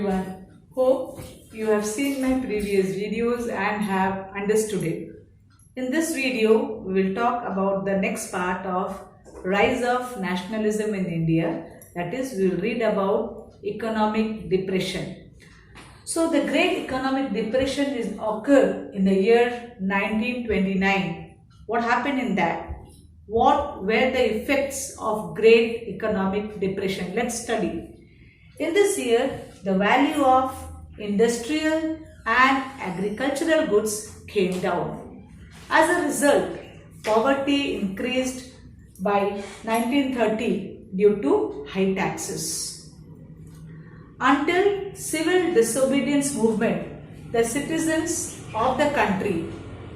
everyone. Hope you have seen my previous videos and have understood it. In this video, we will talk about the next part of rise of nationalism in India. That is, we will read about economic depression. So the Great Economic Depression is occurred in the year 1929. What happened in that? What were the effects of Great Economic Depression? Let's study. In this year, the value of industrial and agricultural goods came down. As a result, poverty increased by 1930 due to high taxes. Until civil disobedience movement, the citizens of the country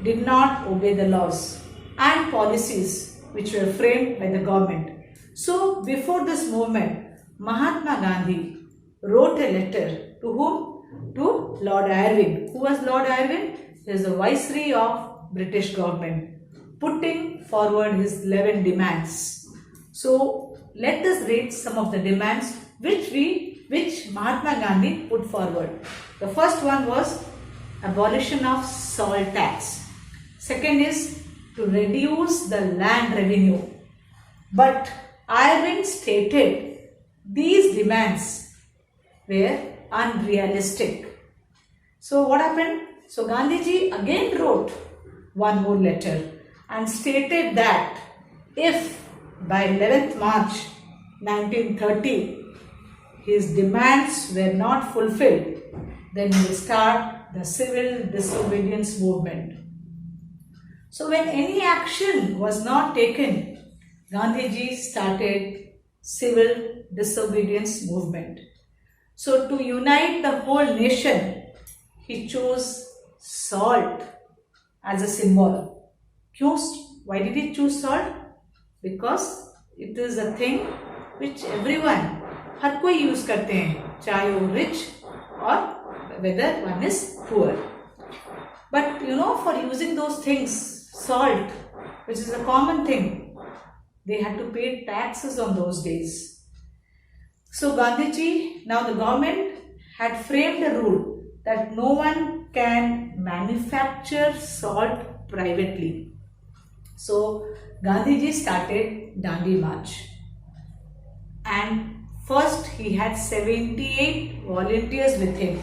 did not obey the laws and policies which were framed by the government. So, before this movement, Mahatma Gandhi wrote a letter to whom? To Lord Irwin. Who was Lord Irwin? He is the Viceroy of British government, putting forward his 11 demands. So, let us read some of the demands which Mahatma Gandhi put forward. The first one was abolition of salt tax. Second is to reduce the land revenue. But Irwin stated these demands were unrealistic. So what happened? So Gandhiji again wrote one more letter and stated that if by 11th March 1930 his demands were not fulfilled, then he will start the civil disobedience movement. So when any action was not taken, Gandhiji started civil disobedience movement. So to unite the whole nation, he chose salt as a symbol. Why did he choose salt? Because it is a thing which everyone, हर कोई use करते हैं, चाहे वो rich or whether one is poor. But for using those things, salt, which is a common thing, they had to pay taxes on those days. So Gandhiji, now the government had framed a rule that no one can manufacture salt privately. So Gandhiji started Dandi March, and first he had 78 volunteers with him.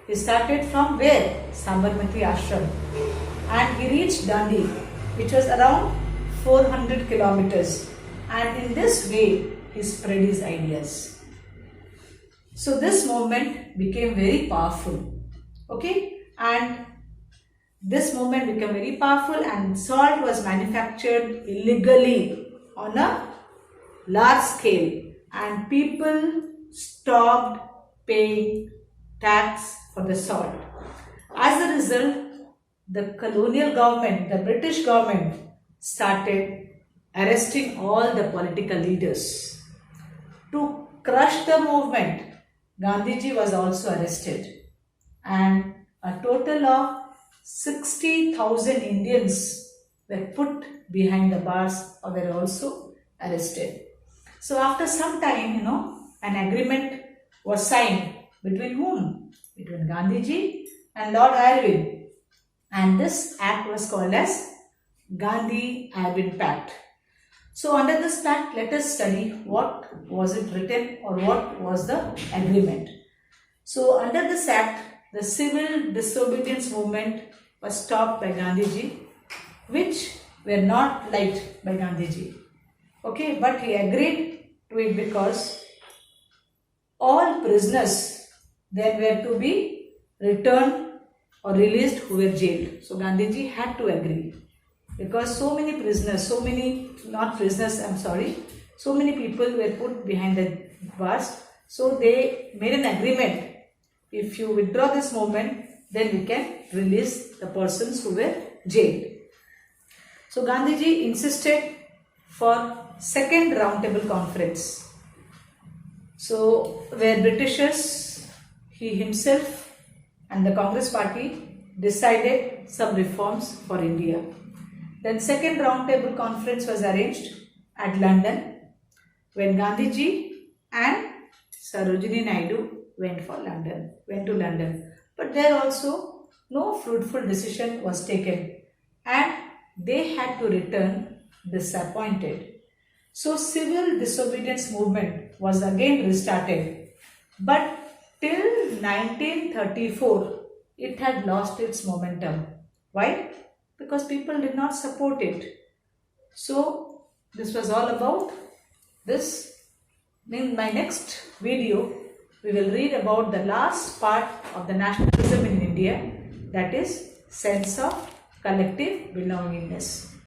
He started from where? Sabarmati Ashram, and he reached Dandi, which was around 400 kilometers, and in this way he spread his ideas. So this movement became very powerful, and this movement became very powerful, and salt was manufactured illegally on a large scale, and people stopped paying tax for the salt. As a result, the colonial government, the British government, started arresting all the political leaders. To crush the movement, Gandhiji was also arrested, and a total of 60,000 Indians were put behind the bars or were also arrested. So after some time, an agreement was signed between whom? Between Gandhiji and Lord Irwin, and this act was called as Gandhi-Irwin Pact. So under this pact, let us study what was it written or what was the agreement. So under this act, the civil disobedience movement was stopped by Gandhiji, which were not liked by Gandhiji. But he agreed to it because all prisoners then were to be returned or released who were jailed. So Gandhiji had to agree, because so many people were put behind the bars. So they made an agreement, if you withdraw this movement, then we can release the persons who were jailed. So Gandhiji insisted for second roundtable conference. So where Britishers, he himself and the Congress party decided some reforms for India. Then second roundtable conference was arranged at London, when Gandhiji and Sarojini Naidu went to London. But there also no fruitful decision was taken and they had to return disappointed. So civil disobedience movement was again restarted, but till 1934 it had lost its momentum. Why? Because people did not support it. So this was all about this. In my next video, we will read about the last part of the nationalism in India, that is sense of collective belongingness.